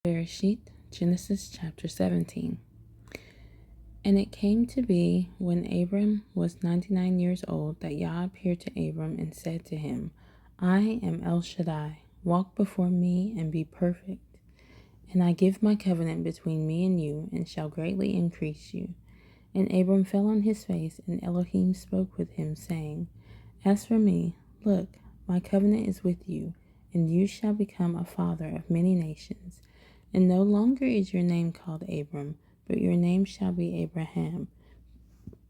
Bereshith, Genesis chapter 17. And it came to be, when Abram was 99 years old, that Yah appeared to Abram and said to him, I am El Shaddai, walk before me and be perfect. And I give my covenant between me and you, and shall greatly increase you. And Abram fell on his face, and Elohim spoke with him, saying, As for me, look, my covenant is with you, and you shall become a father of many nations. And no longer is your name called Abram, but your name shall be Abraham,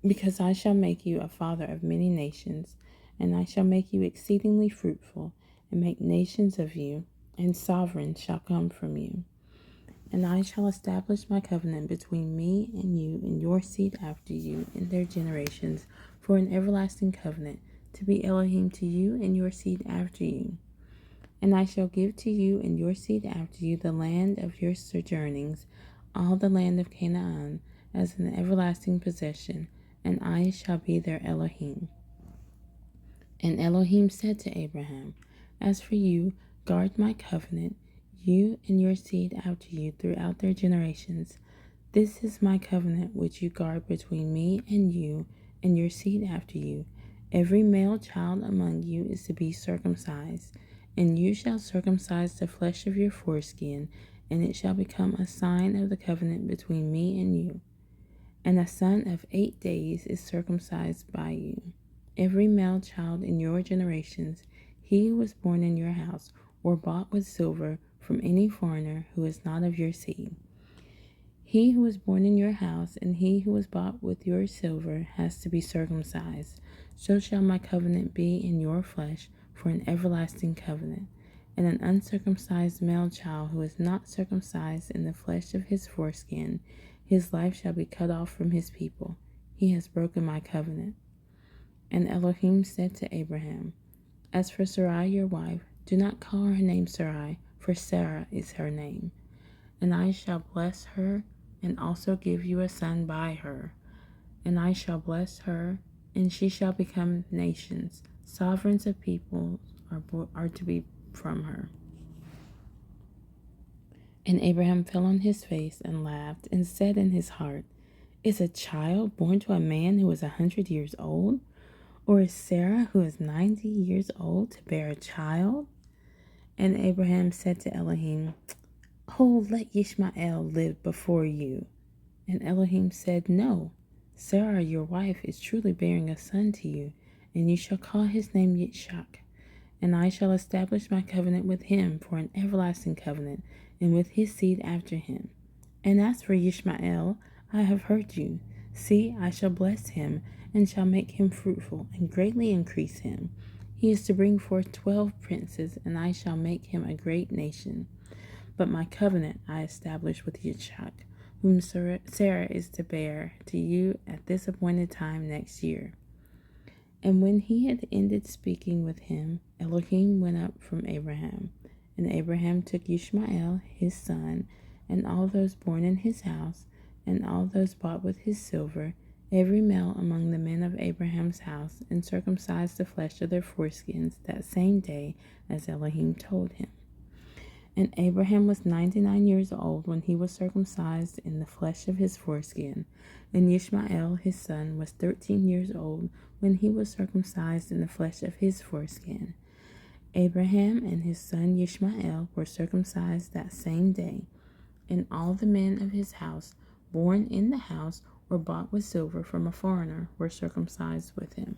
because I shall make you a father of many nations, and I shall make you exceedingly fruitful, and make nations of you, and sovereigns shall come from you. And I shall establish my covenant between me and you and your seed after you in their generations for an everlasting covenant, to be Elohim to you and your seed after you. And I shall give to you and your seed after you the land of your sojournings, all the land of Canaan, as an everlasting possession, and I shall be their Elohim. And Elohim said to Abraham, As for you, guard my covenant, you and your seed after you throughout their generations. This is my covenant which you guard between me and you and your seed after you. Every male child among you is to be circumcised, and you shall circumcise the flesh of your foreskin, and it shall become a sign of the covenant between me and you. And a son of 8 days is circumcised by you. Every male child in your generations, he who was born in your house, or bought with silver from any foreigner who is not of your seed. He who was born in your house and he who was bought with your silver has to be circumcised. So shall my covenant be in your flesh for an everlasting covenant. And an uncircumcised male child who is not circumcised in the flesh of his foreskin, his life shall be cut off from his people. He has broken my covenant. And Elohim said to Abraham, As for Sarai your wife, do not call her name Sarai, for Sarah is her name. And I shall bless her, and also give you a son by her. And I shall bless her, and she shall become nations. Sovereigns of peoples are to be from her. And Abraham fell on his face and laughed, and said in his heart, Is a child born to a man who is 100 years old? Or is Sarah, who is 90 years old, to bear a child? And Abraham said to Elohim, Oh, let Ishmael live before you. And Elohim said, No, Sarah your wife is truly bearing a son to you, and you shall call his name Yitzchak. And I shall establish my covenant with him for an everlasting covenant, and with his seed after him. And as for Ishmael, I have heard you. See, I shall bless him, and shall make him fruitful, and greatly increase him. He is to bring forth 12 princes, and I shall make him a great nation. But my covenant I establish with Yitzchak, whom Sarah is to bear to you at this appointed time next year. And when he had ended speaking with him, Elohim went up from Abraham. And Abraham took Ishmael his son, and all those born in his house, and all those bought with his silver, every male among the men of Abraham's house, and circumcised the flesh of their foreskins that same day, as Elohim told him. And Abraham was 99 years old when he was circumcised in the flesh of his foreskin. And Ishmael his son was 13 years old when he was circumcised in the flesh of his foreskin. Abraham and his son Ishmael were circumcised that same day. And all the men of his house, born in the house or bought with silver from a foreigner, were circumcised with him.